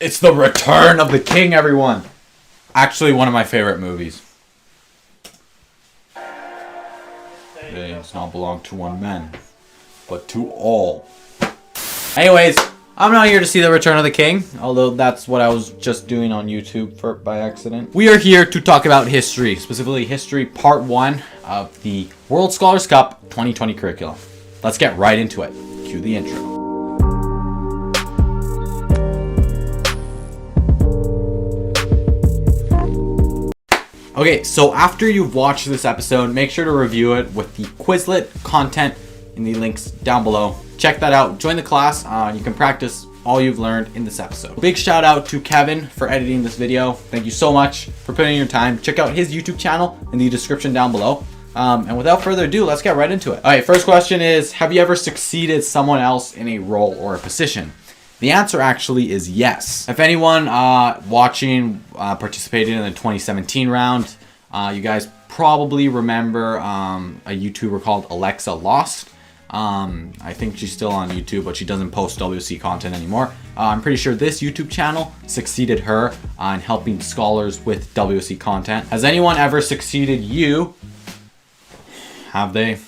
It's the Return of the King, everyone. Actually, one of my favorite movies. They does not belong to one man, but to all. Anyways, I'm not here to see the Return of the King, although that's what I was just doing on YouTube by accident. We are here to talk about history, specifically history part 1 of the World Scholars Cup 2020 curriculum. Let's get right into it. Cue the intro. Okay, so after you've watched this episode, make sure to review it with the Quizlet content in the links down below. Check that out. Join the class. You can practice all you've learned in this episode. Big shout out to Kevin for editing this video. Thank you so much for putting in your time. Check out his YouTube channel in the description down below. And without further ado, let's get right into it. All right, first question is, have you ever succeeded someone else in a role or a position? The answer actually is yes. If anyone watching participated in the 2017 round, you guys probably remember a YouTuber called Alexa Lost. I think she's still on YouTube, but she doesn't post WC content anymore. I'm pretty sure this YouTube channel succeeded her in helping scholars with WC content. Has anyone ever succeeded you? Have they?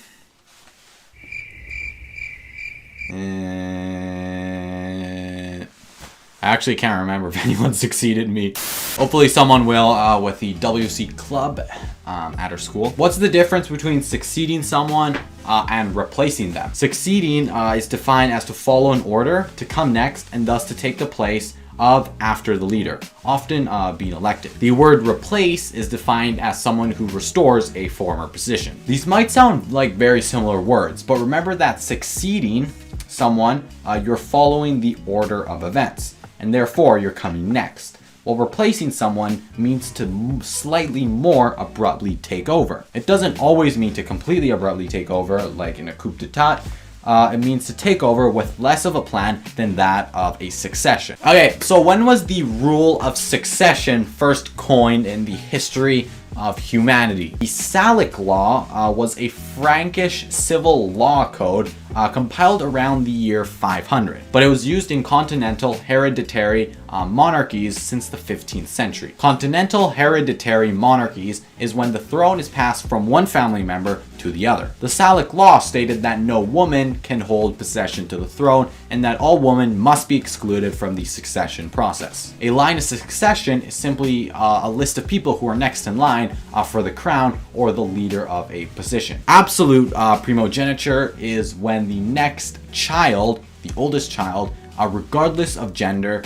I actually can't remember if anyone succeeded me. Hopefully someone will with the WC club at her school. What's the difference between succeeding someone and replacing them? Succeeding is defined as to follow an order, to come next, and thus to take the place of after the leader, often being elected. The word replace is defined as someone who restores a former position. These might sound like very similar words, but remember that succeeding someone, you're following the order of events, and therefore you're coming next. While replacing someone means to slightly more abruptly take over. It doesn't always mean to completely abruptly take over, like in a coup d'etat. It means to take over with less of a plan than that of a succession. Okay, so when was the rule of succession first coined in the history of humanity? The Salic Law was a Frankish civil law code compiled around the year 500, but it was used in continental hereditary monarchies since the 15th century. Continental hereditary monarchies is when the throne is passed from one family member to the other. The Salic Law stated that no woman can hold possession to the throne and that all women must be excluded from the succession process. A line of succession is simply a list of people who are next in line for the crown or the leader of a position. Absolute primogeniture is when the next child, the oldest child, regardless of gender,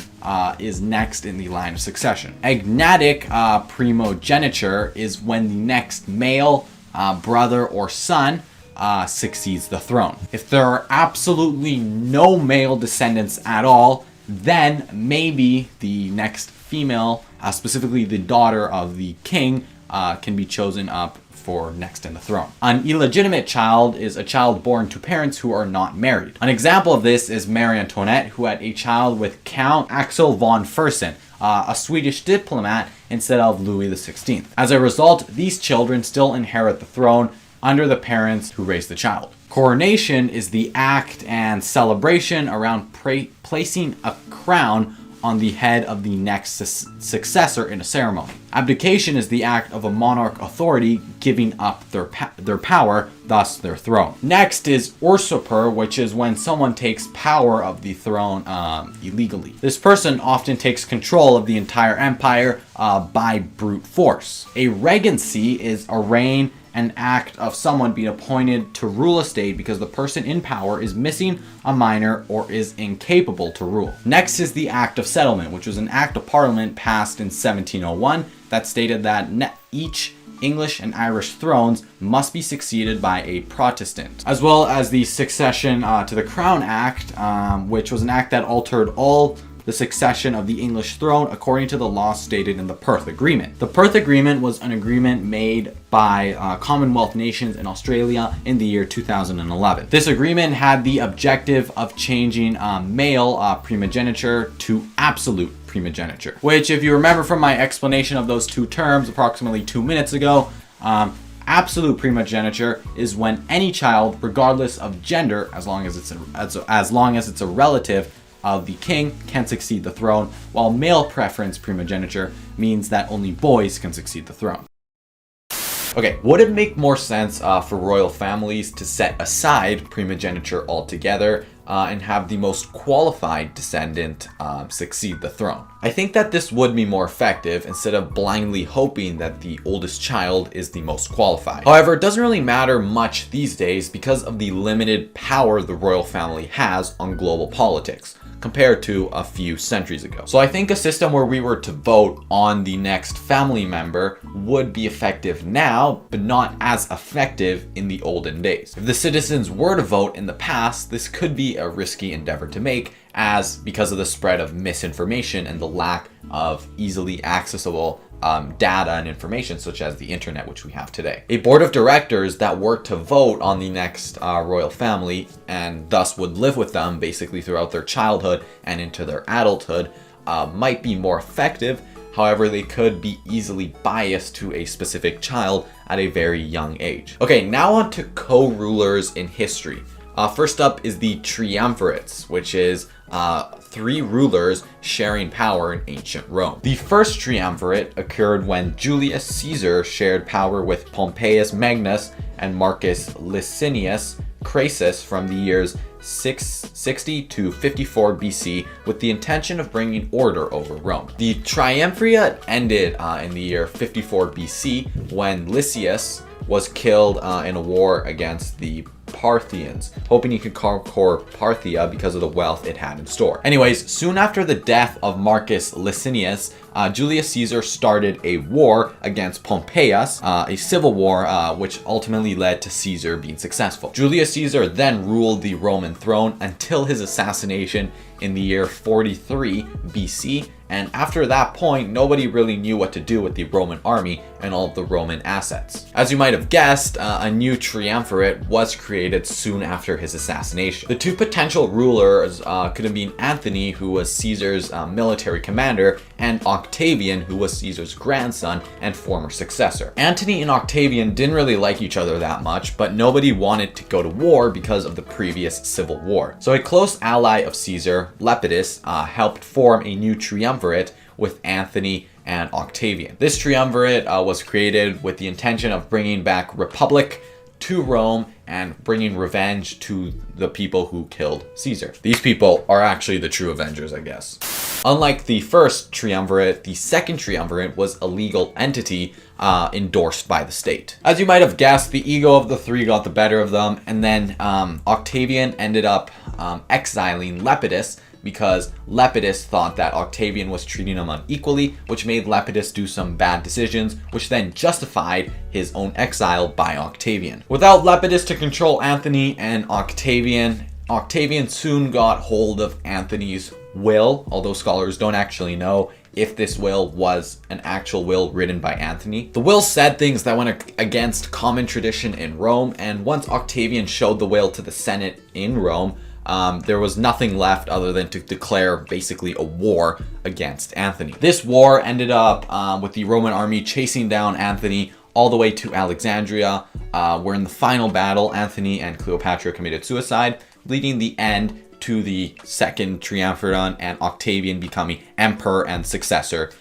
is next in the line of succession. Agnatic primogeniture is when the next male brother or son succeeds the throne. If there are absolutely no male descendants at all, then maybe the next female, specifically the daughter of the king, can be chosen up for next in the throne. An illegitimate child is a child born to parents who are not married. An example of this is Marie Antonette, who had a child with Count Axel von Fersen, a Swedish diplomat, instead of Louis XVI. As a result, these children still inherit the throne under the parents who raised the child. Coronation is the act and celebration around placing a crown on the head of the next successor in a ceremony. Abdication is the act of a monarch authority giving up their power, thus their throne. Next is Usurper, which is when someone takes power of the throne illegally. This person often takes control of the entire empire by brute force. A Regency is a reign, an act of someone being appointed to rule a state because the person in power is missing a minor or is incapable to rule. Next is the Act of Settlement, which was an act of parliament passed in 1701 that stated that each English and Irish thrones must be succeeded by a Protestant, as well as the Succession to the Crown Act, which was an act that altered all the succession of the English throne according to the law stated in the Perth Agreement. The Perth Agreement was an agreement made by Commonwealth nations in Australia in the year 2011. This agreement had the objective of changing male primogeniture to absolute primogeniture, which, if you remember from my explanation of those two terms approximately 2 minutes ago, absolute primogeniture is when any child, regardless of gender, as long as it's a relative, of the king can succeed the throne, while male preference primogeniture means that only boys can succeed the throne. Okay, would it make more sense for royal families to set aside primogeniture altogether and have the most qualified descendant succeed the throne? I think that this would be more effective instead of blindly hoping that the oldest child is the most qualified. However, it doesn't really matter much these days because of the limited power the royal family has on global politics compared to a few centuries ago. So I think a system where we were to vote on the next family member would be effective now, but not as effective in the olden days. If the citizens were to vote in the past, this could be a risky endeavor to make, as because of the spread of misinformation and the lack of easily accessible data and information such as the internet, which we have today. A board of directors that were to vote on the next royal family and thus would live with them basically throughout their childhood and into their adulthood might be more effective. However, they could be easily biased to a specific child at a very young age. Okay, now on to co-rulers in history. First up is the Triumvirates, which is 3 rulers sharing power in ancient Rome. The first triumvirate occurred when Julius Caesar shared power with Pompeius Magnus and Marcus Licinius Crassus from the years 660 to 54 BC with the intention of bringing order over Rome. The triumvirate ended in the year 54 BC when Lysias was killed in a war against the Parthians, hoping he could conquer Parthia because of the wealth it had in store. Anyways, soon after the death of Marcus Licinius, Julius Caesar started a war against Pompeius, a civil war which ultimately led to Caesar being successful. Julius Caesar then ruled the Roman throne until his assassination in the year 43 BC, and after that point, nobody really knew what to do with the Roman army and all of the Roman assets. As you might have guessed, a new triumvirate was created soon after his assassination. The 2 potential rulers could have been Antony, who was Caesar's military commander, and Octavian, who was Caesar's grandson and former successor. Antony and Octavian didn't really like each other that much, but nobody wanted to go to war because of the previous civil war. So a close ally of Caesar, Lepidus, helped form a new triumvirate with Antony and Octavian. This triumvirate was created with the intention of bringing back Republic to Rome and bringing revenge to the people who killed Caesar. These people are actually the true Avengers, I guess. Unlike the first triumvirate, the second triumvirate was a legal entity endorsed by the state. As you might have guessed, the ego of the 3 got the better of them, and then Octavian ended up exiling Lepidus because Lepidus thought that Octavian was treating him unequally, which made Lepidus do some bad decisions, which then justified his own exile by Octavian. Without Lepidus to control Antony and Octavian, Octavian soon got hold of Antony's will, although scholars don't actually know if this will was an actual will written by Antony. The will said things that went against common tradition in Rome, and once Octavian showed the will to the Senate in Rome, there was nothing left other than to declare basically a war against Antony. This war ended up with the Roman army chasing down Antony all the way to Alexandria, where in the final battle, Antony and Cleopatra committed suicide, leading the end to the second triumvirate and Octavian becoming emperor and successor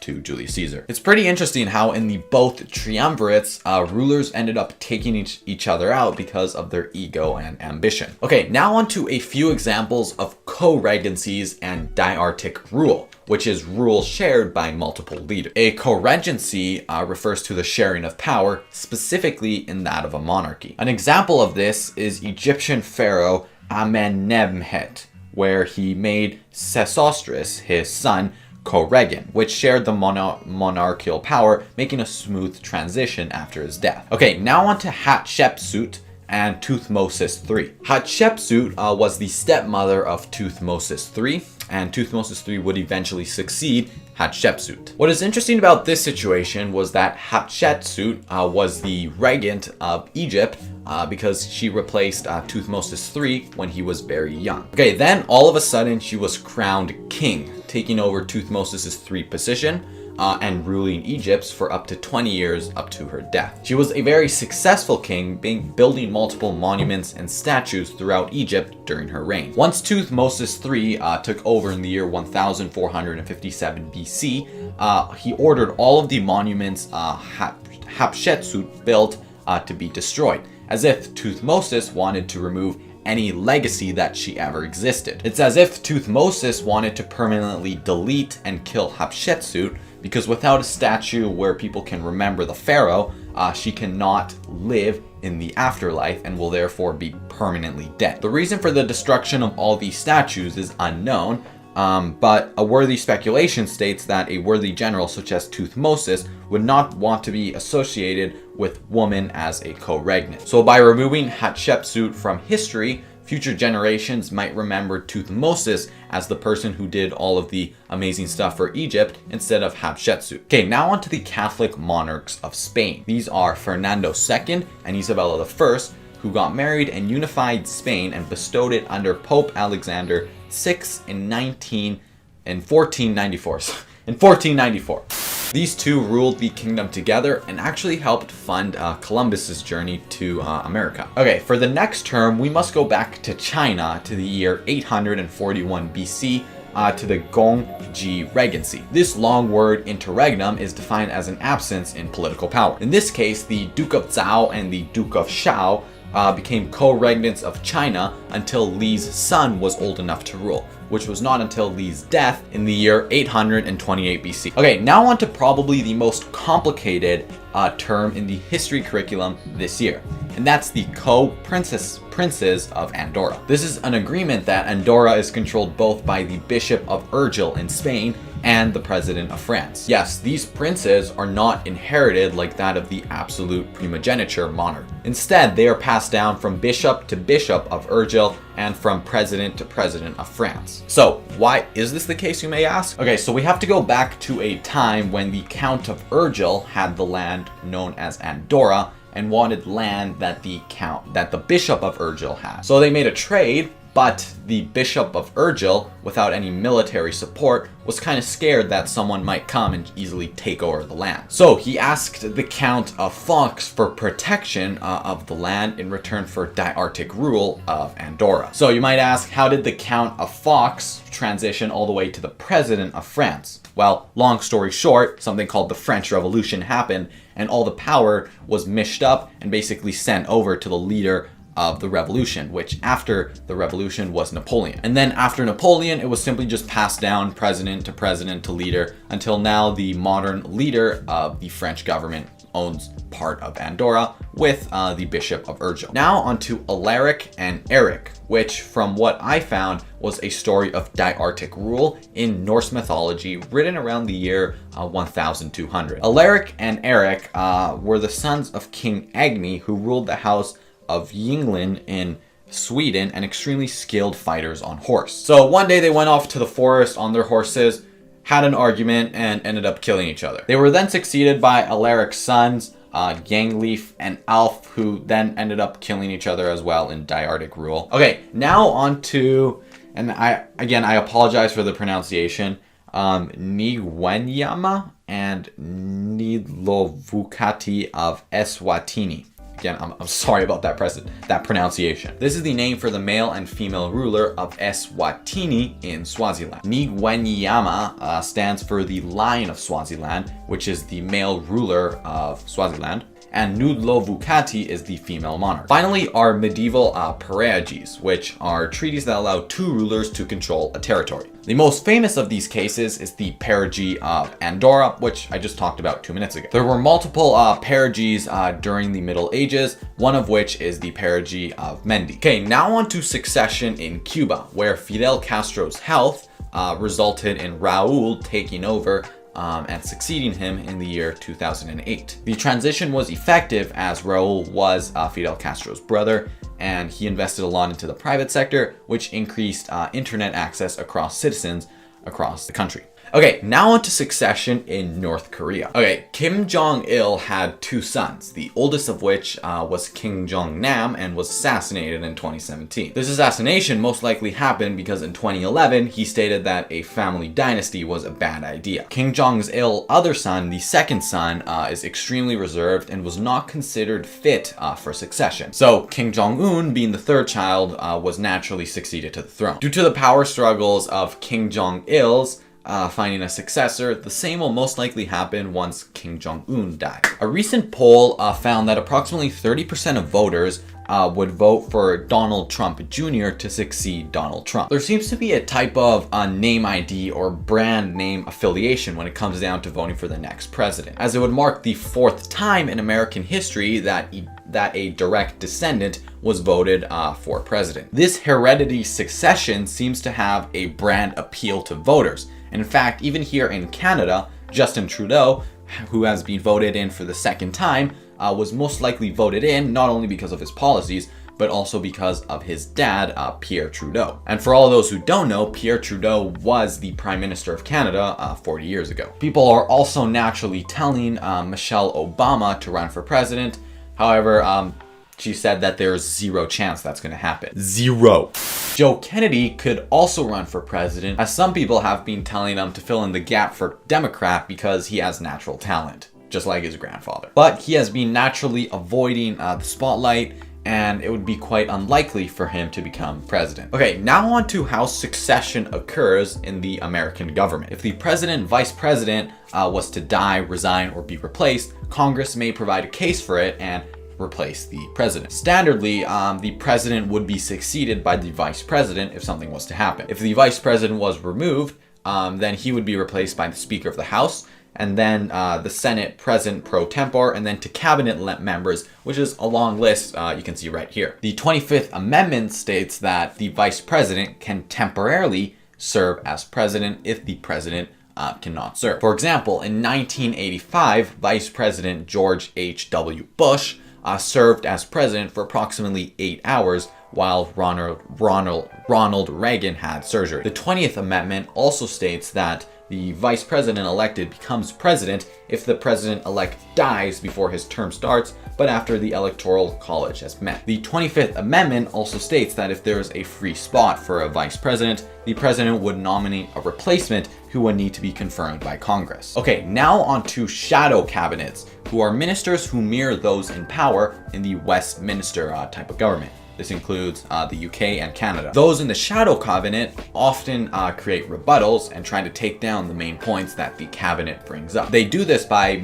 to Julius Caesar. It's pretty interesting how in the both triumvirates, rulers ended up taking each other out because of their ego and ambition. Okay, now on to a few examples of co-regencies and diartic rule, which is rule shared by multiple leaders. A co-regency refers to the sharing of power, specifically in that of a monarchy. An example of this is Egyptian pharaoh Amenemhet, where he made Sesostris, his son, co-regent, which shared the monarchical power, making a smooth transition after his death. Okay, now on to Hatshepsut and Tuthmosis III. Hatshepsut was the stepmother of Tuthmosis III, and Tuthmosis III would eventually succeed Hatshepsut. What is interesting about this situation was that Hatshepsut was the regent of Egypt because she replaced Tuthmosis III when he was very young. Okay, then all of a sudden she was crowned king, taking over Tuthmosis III position. and ruling Egypt for up to 20 years up to her death. She was a very successful king, building multiple monuments and statues throughout Egypt during her reign. Once Thutmose III took over in the year 1457 BC, he ordered all of the monuments Hatshepsut built to be destroyed, as if Thutmose wanted to remove any legacy that she ever existed. It's as if Thutmose wanted to permanently delete and kill Hatshepsut, because without a statue where people can remember the pharaoh, she cannot live in the afterlife and will therefore be permanently dead. The reason for the destruction of all these statues is unknown, but a worthy speculation states that a worthy general such as Thutmose would not want to be associated with woman as a co-regnant. So by removing Hatshepsut from history, future generations might remember Thutmose as the person who did all of the amazing stuff for Egypt instead of Hatshepsut. Okay, now on to the Catholic monarchs of Spain. These are Fernando II and Isabella I, who got married and unified Spain and bestowed it under Pope Alexander VI in 1494. These two ruled the kingdom together and actually helped fund Columbus's journey to America. Okay, for the next term, we must go back to China to the year 841 BC to the Gonghe Regency. This long word interregnum is defined as an absence in political power. In this case, the Duke of Zhao and the Duke of Shao became co-regnants of China until Li's son was old enough to rule, which was not until Li's death in the year 828 BC. Okay, now on to probably the most complicated term in the history curriculum this year, and that's the co-princes of Andorra. This is an agreement that Andorra is controlled both by the Bishop of Urgell in Spain and the President of France. Yes, these princes are not inherited like that of the absolute primogeniture monarch. Instead, they are passed down from bishop to bishop of Urgell and from president to president of France. So, why is this the case, you may ask? Okay, so we have to go back to a time when the Count of Urgell had the land known as Andorra and wanted land that the Bishop of Urgell had. So they made a trade, but the Bishop of Urgell, without any military support, was kind of scared that someone might come and easily take over the land. So he asked the Count of Fox for protection of the land in return for diartic rule of Andorra. So you might ask, how did the Count of Fox transition all the way to the President of France? Well, long story short, something called the French Revolution happened, and all the power was mished up and basically sent over to the leader of the revolution, which after the revolution was Napoleon. And then after Napoleon, it was simply just passed down president to leader until now the modern leader of the French government owns part of Andorra with the Bishop of Urgell. Now onto Alaric and Eric, which from what I found was a story of diartic rule in Norse mythology written around the year 1200. Alaric and Eric were the sons of King Agni, who ruled the house of Yngling in Sweden and extremely skilled fighters on horse. So one day they went off to the forest on their horses, had an argument, and ended up killing each other. They were then succeeded by Alaric's sons, Gangleaf and Alf, who then ended up killing each other as well in diartic rule. Okay, now on to, and I apologize for the pronunciation, Ngwenyama and Ndlovukati of Eswatini. Again, I'm sorry about that pronunciation. This is the name for the male and female ruler of Eswatini in Swaziland. Ngwenyama stands for the Lion of Swaziland, which is the male ruler of Swaziland, and Ndlovukati is the female monarch. Finally are medieval peerages, which are treaties that allow two rulers to control a territory. The most famous of these cases is the peerage of Andorra, which I just talked about 2 minutes ago. There were multiple peerages during the Middle Ages, one of which is the peerage of Mendi. Okay, now on to succession in Cuba, where Fidel Castro's health resulted in Raul taking over and succeeding him in the year 2008. The transition was effective as Raul was Fidel Castro's brother, and he invested a lot into the private sector, which increased internet access across citizens across the country. Okay, now on to succession in North Korea. Okay, Kim Jong-il had 2 sons, the oldest of which was Kim Jong-nam and was assassinated in 2017. This assassination most likely happened because in 2011, he stated that a family dynasty was a bad idea. Kim Jong-il's other son, the second son, is extremely reserved and was not considered fit for succession. So Kim Jong-un, being the third child, was naturally succeeded to the throne. Due to the power struggles of Kim Jong-il's finding a successor, the same will most likely happen once Kim Jong-un died. A recent poll found that approximately 30% of voters would vote for Donald Trump Jr. to succeed Donald Trump. There seems to be a type of name ID or brand name affiliation when it comes down to voting for the next president, as it would mark the 4th time in American history that a direct descendant was voted for president. This hereditary succession seems to have a brand appeal to voters. And in fact, even here in Canada, Justin Trudeau, who has been voted in for the 2nd time, was most likely voted in not only because of his policies, but also because of his dad, Pierre Trudeau. And for all those who don't know, Pierre Trudeau was the Prime Minister of Canada 40 years ago. People are also naturally telling Michelle Obama to run for president. However, she said that there's 0 chance that's going to happen. 0. Joe Kennedy could also run for president, as some people have been telling him to fill in the gap for Democrat because he has natural talent, just like his grandfather. But he has been naturally avoiding the spotlight, and it would be quite unlikely for him to become president. Okay, now on to how succession occurs in the American government. If the president, vice president was to die, resign, or be replaced, Congress may provide a case for it and replace the president. Standardly, the president would be succeeded by the vice president if something was to happen. If the vice president was removed, then he would be replaced by the Speaker of the House, and then the Senate President pro tempore, and then to cabinet members, which is a long list you can see right here. The 25th Amendment states that the vice president can temporarily serve as president if the president cannot serve. For example, in 1985, Vice President George H.W. Bush served as president for approximately 8 hours while Ronald Reagan had surgery. The 20th Amendment also states that the vice president-elected becomes president if the president-elect dies before his term starts, but after the Electoral College has met. The 25th Amendment also states that if there is a free spot for a vice president, the president would nominate a replacement who would need to be confirmed by Congress. Okay, now on to shadow cabinets, who are ministers who mirror those in power in the Westminster type of government. This includes the UK and Canada. Those in the shadow cabinet often create rebuttals and try to take down the main points that the cabinet brings up. They do this by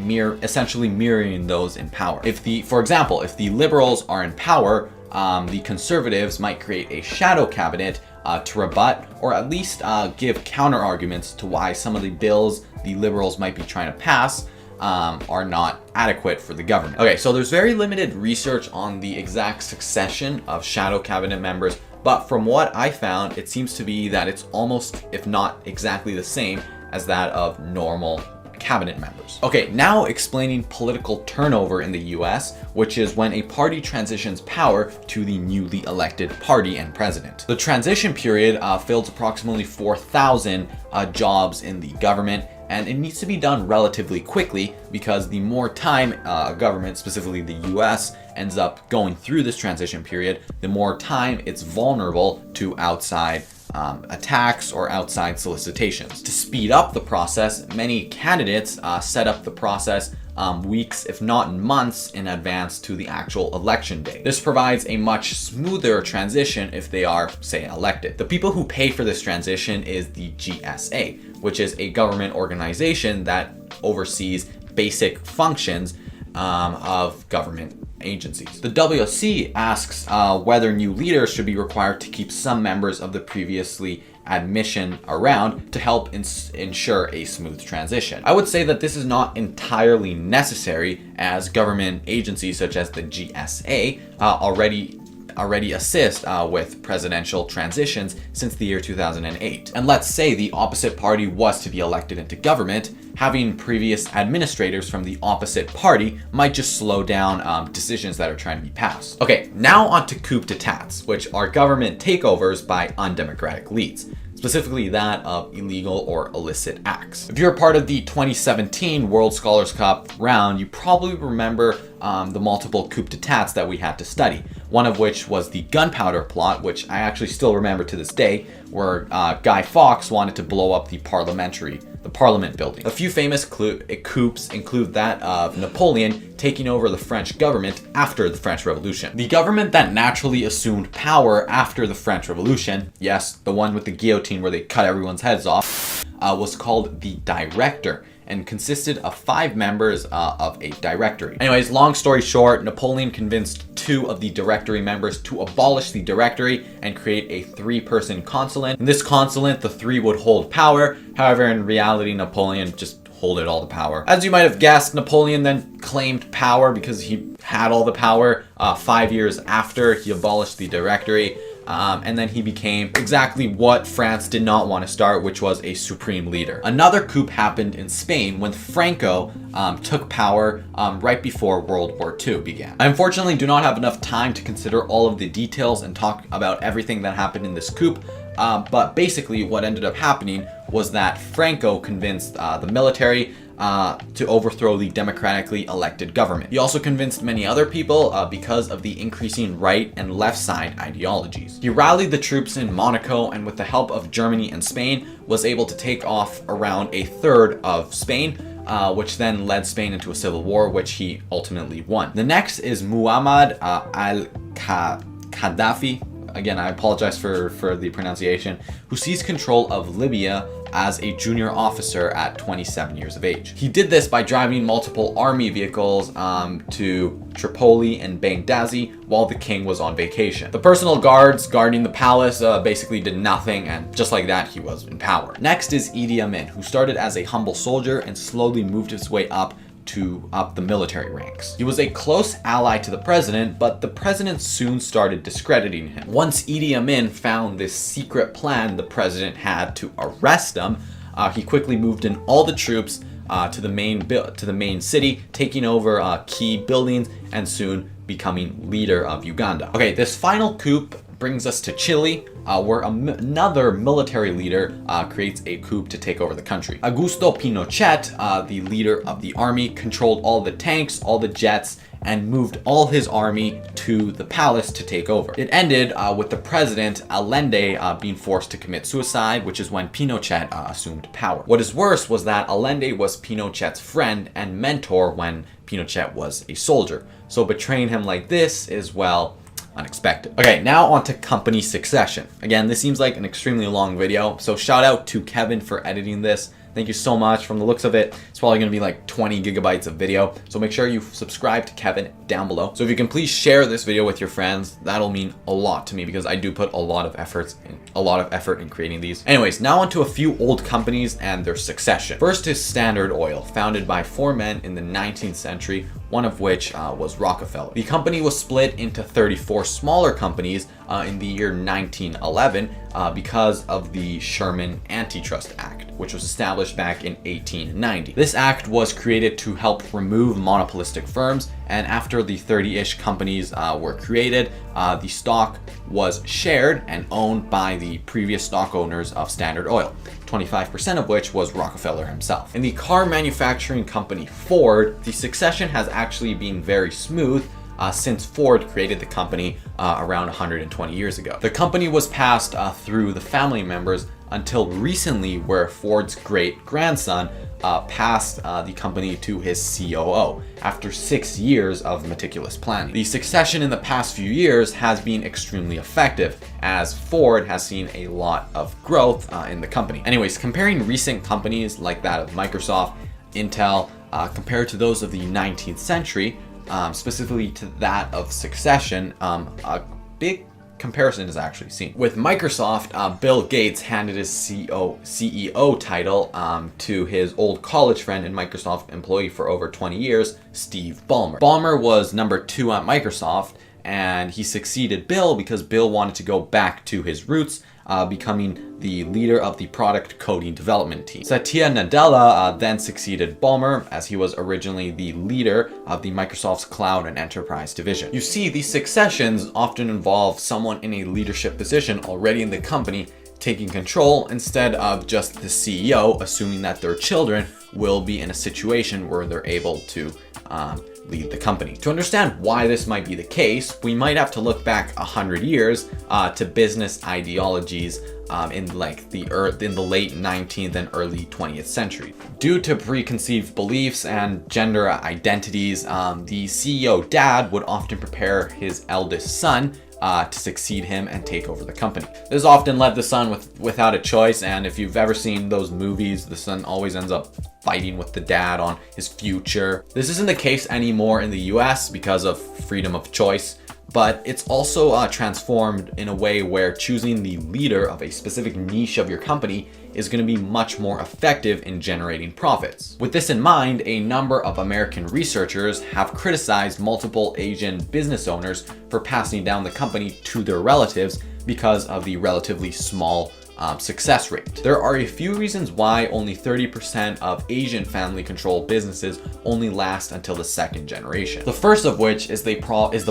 essentially mirroring those in power. For example, if the Liberals are in power, the Conservatives might create a shadow cabinet to rebut or at least give counter arguments to why some of the bills the Liberals might be trying to pass are not adequate for the government. Okay, so there's very limited research on the exact succession of shadow cabinet members, but from what I found, it seems to be that it's almost, if not exactly the same, as that of normal cabinet members. Okay, now explaining political turnover in the US, which is when a party transitions power to the newly elected party and president. The transition period fills approximately 4,000 jobs in the government, and it needs to be done relatively quickly because the more time a government, specifically the US, ends up going through this transition period, the more time it's vulnerable to outside attacks or outside solicitations. To speed up the process, many candidates set up the process weeks, if not months, in advance to the actual election day. This provides a much smoother transition if they are, say, elected. The people who pay for this transition is the GSA, which is a government organization that oversees basic functions of government agencies. The WC asks whether new leaders should be required to keep some members of the previously admission around to help ensure a smooth transition. I would say that this is not entirely necessary, as government agencies such as the GSA already assist with presidential transitions since the year 2008. And let's say the opposite party was to be elected into government, having previous administrators from the opposite party might just slow down decisions that are trying to be passed. Okay, now on to coup d'etats, which are government takeovers by undemocratic leads. specifically that of illegal or illicit acts. If you're a part of the 2017 World Scholars Cup round, you probably remember the multiple coup d'etats that we had to study. One of which was the gunpowder plot, which I actually still remember to this day, where Guy Fawkes wanted to blow up the Parliament building. A few famous coups include that of Napoleon taking over the French government after the French Revolution. The government that naturally assumed power after the French Revolution, yes, the one with the guillotine where they cut everyone's heads off, was called the Director, and consisted of 5 members of a directory. Anyways, long story short, Napoleon convinced 2 of the directory members to abolish the directory and create a 3-person consulate. In this consulate, the 3 would hold power. However, in reality, Napoleon just holded all the power. As you might have guessed, Napoleon then claimed power because he had all the power 5 years after he abolished the directory. And then he became exactly what France did not want to start, which was a supreme leader. Another coup happened in Spain when Franco took power right before World War II began. I unfortunately do not have enough time to consider all of the details and talk about everything that happened in this coup. But basically what ended up happening was that Franco convinced the military to overthrow the democratically elected government. He also convinced many other people because of the increasing right and left side ideologies. He rallied the troops in Monaco, and with the help of Germany and Spain was able to take off around a third of Spain, which then led Spain into a civil war, which he ultimately won. The next is Muammar al-Gaddafi. Again, I apologize for the pronunciation, who seized control of Libya as a junior officer at 27 years of age. He did this by driving multiple army vehicles to Tripoli and Benghazi while the king was on vacation. The personal guards guarding the palace basically did nothing, and just like that, he was in power. Next is Idi Amin, who started as a humble soldier and slowly moved his way up the military ranks. He was a close ally to the president, but the president soon started discrediting him. Once Idi Amin found this secret plan the president had to arrest him, he quickly moved in all the troops to the main city, taking over key buildings and soon becoming leader of Uganda. Okay, this final coup brings us to Chile, where another military leader creates a coup to take over the country. Augusto Pinochet, the leader of the army, controlled all the tanks, all the jets, and moved all his army to the palace to take over. It ended with the president, Allende, being forced to commit suicide, which is when Pinochet assumed power. What is worse was that Allende was Pinochet's friend and mentor when Pinochet was a soldier. So betraying him like this is, well, unexpected. Okay, now on to company succession. Again, this seems like an extremely long video, so shout out to Kevin for editing this. Thank you so much. From the looks of it, it's probably going to be like 20 gigabytes of video. So make sure you subscribe to Kevin down below. So if you can please share this video with your friends, that'll mean a lot to me because I do put a lot of effort in creating these. Anyways, now onto a few old companies and their succession. First is Standard Oil, founded by 4 men in the 19th century, one of which was Rockefeller. The company was split into 34 smaller companies in the year 1911 because of the Sherman Antitrust Act, which was established back in 1890. This act was created to help remove monopolistic firms, and after the 30-ish companies were created, the stock was shared and owned by the previous stock owners of Standard Oil, 25% of which was Rockefeller himself. In the car manufacturing company Ford, the succession has actually been very smooth since Ford created the company around 120 years ago. The company was passed through the family members until recently, where Ford's great-grandson passed the company to his COO after 6 years of meticulous planning. The succession in the past few years has been extremely effective, as Ford has seen a lot of growth in the company. Anyways, comparing recent companies like that of Microsoft, Intel, compared to those of the 19th century, specifically to that of succession, a big comparison is actually seen. With Microsoft, Bill Gates handed his CEO title to his old college friend and Microsoft employee for over 20 years, Steve Ballmer. Ballmer was number 2 at Microsoft, and he succeeded Bill because Bill wanted to go back to his roots, becoming the leader of the product coding development team. Satya Nadella then succeeded Ballmer, as he was originally the leader of the Microsoft's cloud and enterprise division. You see, these successions often involve someone in a leadership position already in the company taking control instead of just the CEO assuming that their children will be in a situation where they're able to lead the company. To understand why this might be the case, we might have to look back 100 years to business ideologies in the late 19th and early 20th century. Due to preconceived beliefs and gender identities, the CEO dad would often prepare his eldest son to succeed him and take over the company. This often led the son without a choice, and if you've ever seen those movies, the son always ends up fighting with the dad on his future. This isn't the case anymore in the US because of freedom of choice, but it's also transformed in a way where choosing the leader of a specific niche of your company is going to be much more effective in generating profits. With this in mind, a number of American researchers have criticized multiple Asian business owners for passing down the company to their relatives because of the relatively small success rate. There are a few reasons why only 30% of Asian family-controlled businesses only last until the second generation. The first of which is the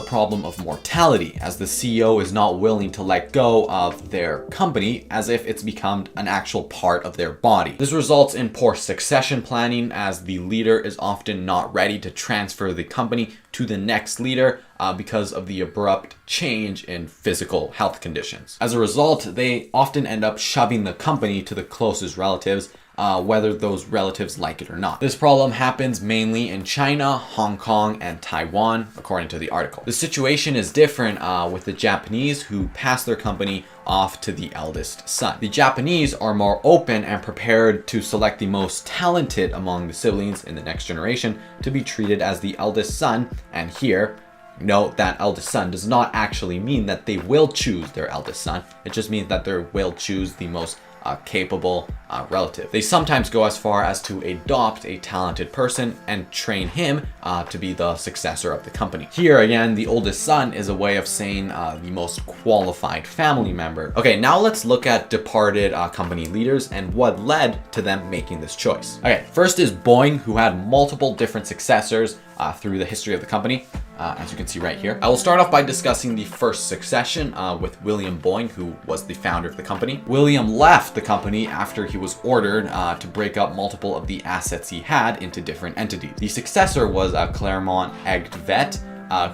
problem of mortality, as the CEO is not willing to let go of their company as if it's become an actual part of their body. This results in poor succession planning, as the leader is often not ready to transfer the company to the next leader because of the abrupt change in physical health conditions. As a result, they often end up shoving the company to the closest relatives, whether those relatives like it or not. This problem happens mainly in China, Hong Kong, and Taiwan, according to the article. The situation is different with the Japanese, who pass their company off to the eldest son. The Japanese are more open and prepared to select the most talented among the siblings in the next generation to be treated as the eldest son, and here, note that eldest son does not actually mean that they will choose their eldest son. It just means that they will choose the most capable relative. They sometimes go as far as to adopt a talented person and train him to be the successor of the company. Here again, the oldest son is a way of saying the most qualified family member. Okay, now let's look at departed company leaders and what led to them making this choice. Okay, first is Boeing, who had multiple different successors through the history of the company. As you can see right here. I will start off by discussing the first succession with William Boeing, who was the founder of the company. William left the company after he was ordered to break up multiple of the assets he had into different entities. The successor was Claremont Agnatic,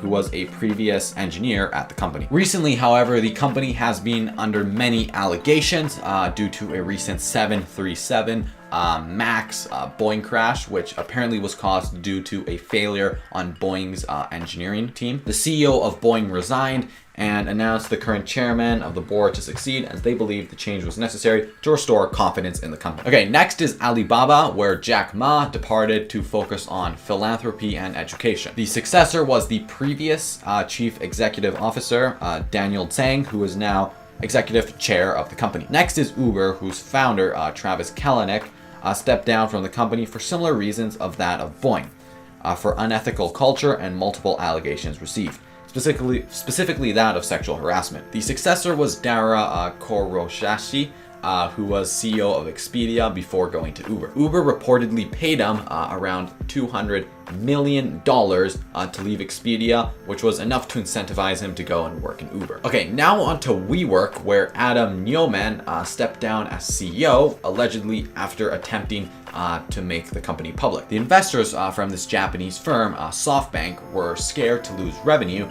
who was a previous engineer at the company. Recently, however, the company has been under many allegations due to a recent 737 MAX Boeing crash, which apparently was caused due to a failure on Boeing's engineering team. The CEO of Boeing resigned and announced the current chairman of the board to succeed, as they believed the change was necessary to restore confidence in the company. Okay, next is Alibaba, where Jack Ma departed to focus on philanthropy and education. The successor was the previous chief executive officer, Daniel Zhang, who is now executive chair of the company. Next is Uber, whose founder, Travis Kalanick, stepped down from the company for similar reasons of that of Boeing, for unethical culture and multiple allegations received, specifically that of sexual harassment. The successor was Dara Khosrowshahi, who was CEO of Expedia before going to Uber. Uber reportedly paid him around $200 million to leave Expedia, which was enough to incentivize him to go and work in Uber. Okay, now on to WeWork, where Adam Neumann stepped down as CEO, allegedly after attempting to make the company public. The investors from this Japanese firm, SoftBank, were scared to lose revenue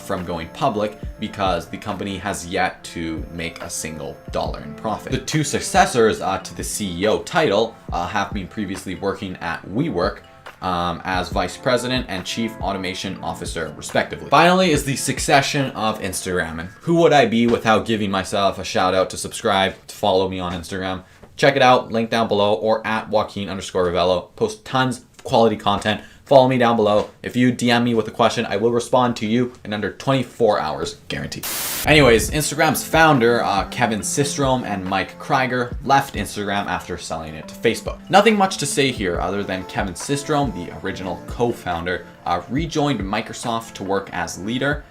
from going public because the company has yet to make a single dollar in profit. The two successors to the CEO title have been previously working at WeWork as vice president and chief automation officer, respectively. Finally is the succession of Instagram. And who would I be without giving myself a shout out to subscribe, to follow me on Instagram? Check it out, link down below, or at Joaquin_Ravello. Post tons of quality content. Follow me down below. If you DM me with a question, I will respond to you in under 24 hours, guaranteed. Anyways, Instagram's founder, Kevin Systrom and Mike Krieger, left Instagram after selling it to Facebook. Nothing much to say here other than Kevin Systrom, the original co-founder, rejoined Microsoft to work as leader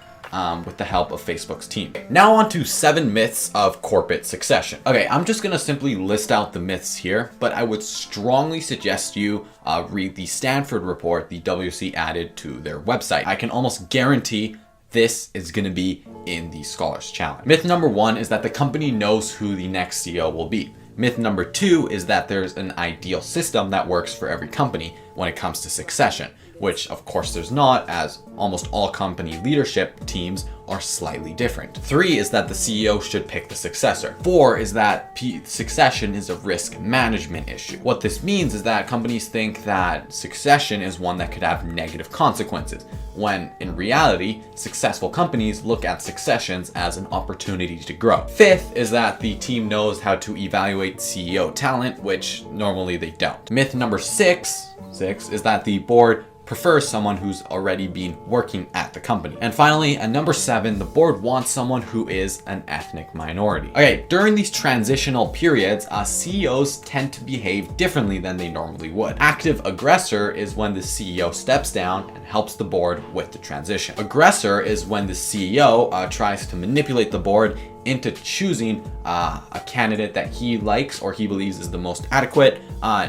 with the help of Facebook's team. Now on to 7 myths of corporate succession. Okay, I'm just gonna simply list out the myths here, but I would strongly suggest you read the Stanford report the WC added to their website. I can almost guarantee this is going to be in the Scholars Challenge. Myth number 1 is that the company knows who the next CEO will be. Myth number 2 is that there's an ideal system that works for every company when it comes to succession, which of course there's not, as almost all company leadership teams are slightly different. 3 is that the CEO should pick the successor. 4 is that succession is a risk management issue. What this means is that companies think that succession is one that could have negative consequences, when in reality, successful companies look at successions as an opportunity to grow. 5th is that the team knows how to evaluate CEO talent, which normally they don't. Myth number 6 is that the board prefers someone who's already been working at the company. And finally, at number 7, the board wants someone who is an ethnic minority. Okay, during these transitional periods, CEOs tend to behave differently than they normally would. Active aggressor is when the CEO steps down and helps the board with the transition. Aggressor is when the CEO tries to manipulate the board into choosing a candidate that he likes or he believes is the most adequate,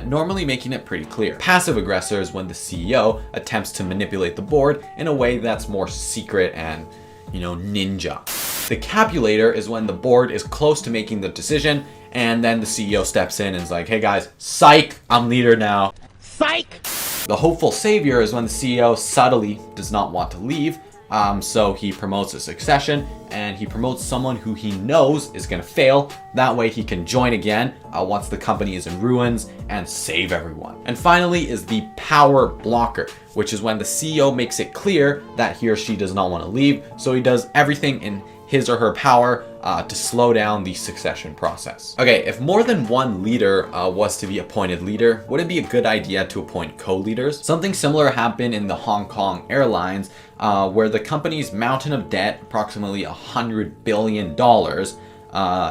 normally making it pretty clear. Passive aggressor is when the CEO attempts to manipulate the board in a way that's more secret and, ninja. The capulator is when the board is close to making the decision and then the CEO steps in and is like, hey guys, psych, I'm leader now. Psych! The hopeful savior is when the CEO subtly does not want to leave, so he promotes a succession and he promotes someone who he knows is going to fail. That way he can join again once the company is in ruins and save everyone. And finally is the power blocker, which is when the CEO makes it clear that he or she does not want to leave, so he does everything in his or her power to slow down the succession process. Okay, if more than one leader was to be appointed leader, would it be a good idea to appoint co-leaders? Something similar happened in the Hong Kong Airlines, where the company's mountain of debt, approximately $100 billion,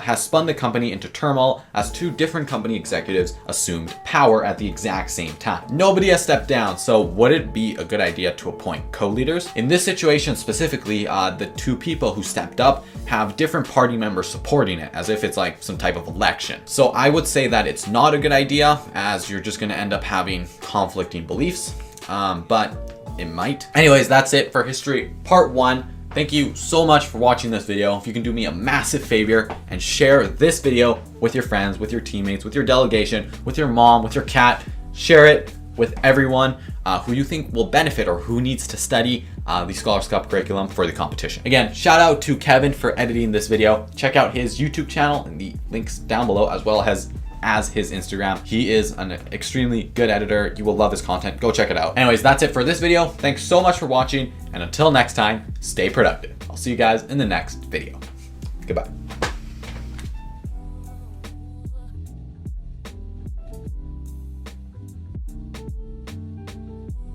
has spun the company into turmoil as 2 different company executives assumed power at the exact same time. Nobody has stepped down, so would it be a good idea to appoint co-leaders? In this situation specifically, the 2 people who stepped up have different party members supporting it, as if it's like some type of election. So I would say that it's not a good idea, as you're just going to end up having conflicting beliefs, but it might. Anyways, that's it for history part 1. Thank you so much for watching this video. If you can do me a massive favor and share this video with your friends, with your teammates, with your delegation, with your mom, with your cat, share it with everyone who you think will benefit or who needs to study the Scholars Cup curriculum for the competition. Again, shout out to Kevin for editing this video. Check out his YouTube channel and the links down below, as well as his Instagram. He is an extremely good editor. You will love his content. Go check it out. Anyways, that's it for this video. Thanks so much for watching, and until next time, stay productive. I'll see you guys in the next video. Goodbye.